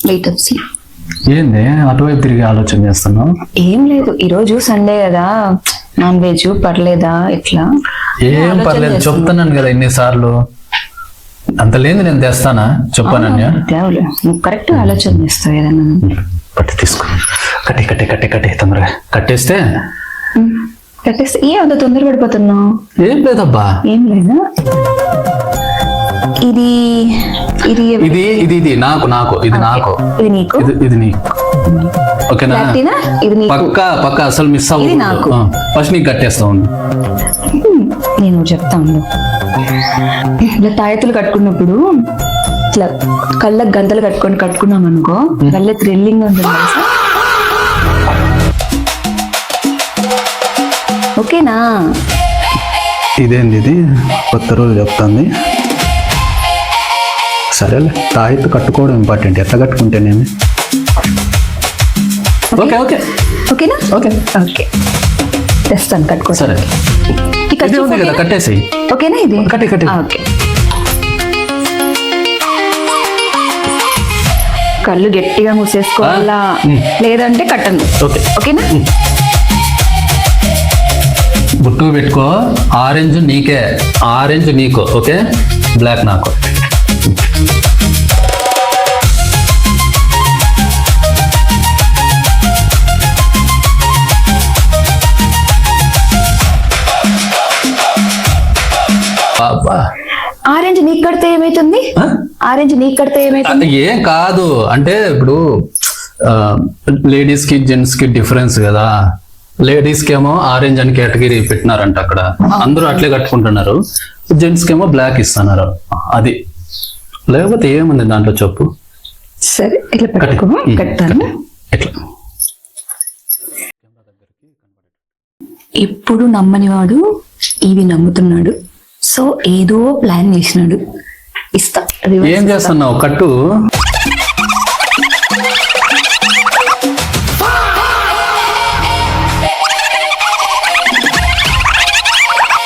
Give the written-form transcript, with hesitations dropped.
Wait వచ్చి ఏంది అటువైపు తిరిగి ఆలోచన చేస్తున్నావు? ఏం లేదు, ఈరోజు సండే కదా, నాన్ వెజ్ పర్లేదా ఎట్లా? ఏం పర్లేదు చెప్తున్నాను కదా ఎన్నిసార్లు. అంత లేదు నేను తెస్తానా చెప్పానన్య? నువ్వు కరెక్ట్ ఆలోచన చేస్తావు ఏదన్నా. పట్టి తీసుకో, కట్టే కట్టే కట్టే కట్టే తొందరగా కట్టేస్తే. కట్టేస్తే ఏ అంత తొందర పడిపోతున్నావు? ఏం లేదబ్బా. ఏం లేదా? ఇది ఇది ఇది ఇది ఇది నాకు నాకు ఇది నాకు ఇది నీకు, ఇది నీకు. ఓకేనా? ఇది నీకు పక్కా పక్కా అసలు మిస్ ఇది నాకు. అవ్వదు. ఫస్ట్ నీకు కట్టేస్తా ఉండు. నేను చెప్తా ఉండు. ఇలా తాయెత్తులు కట్టుకున్నప్పుడు ఇట్లా కళ్ళకు గంతలు కట్టుకున్నాం అనుకో, కళ్ళ థ్రిల్లింగ్ ఉంటుంది తెలుసా? ఓకేనా? ఇదేంది ఇది కొత్త రోజు చెప్తాంది. సరేలే, తాయెత్తు కట్టుకోవడం ఇంపార్టెంట్. ఎట్లా కట్టుకుంటేనేమి. ఓకే ఓకే ఓకేనా? ఓకే ఓకే తెస్తాను, కట్టుకో. సరే, ఇది ఉంది కదా కట్టేసి. ఓకేనా? ఇది కట్టే కట్టే. ఓకే. కళ్ళు గట్టిగా మూసేసుకోవాలా, లేదంటే కట్టను. ఓకే ఓకేనా? బుట్టు పెట్టుకో. ఆరెంజ్ నీకే, ఆరెంజ్ నీకు. ఓకే, బ్లాక్ నాకు. ఆరెంజ్ నీకు కడితే ఏమైతుంది? ఆరెంజ్ నీకు కడితే ఏమైతుంది? ఏం కాదు, అంటే ఇప్పుడు లేడీస్ కి జెంట్స్ కి డిఫరెన్స్ కదా. లేడీస్ కి ఏమో ఆరెంజ్ అని కేటగిరీ పెట్టినారంట అక్కడ, అందరూ అట్లే కట్టుకుంటున్నారు. జెంట్స్ కి ఏమో బ్లాక్ ఇస్తున్నారు. అది లేకపోతే ఏముంది దాంట్లో చెప్పు. సరే ఇట్లా పెట్టుకో, కట్టాను. ఎట్లా? ఇప్పుడు నమ్మనివాడు ఇవి నమ్ముతున్నాడు. సో ఏదో ప్లాన్ చేసినాడు. ఇస్తా. ఏం చేస్తున్నావు? కట్టు.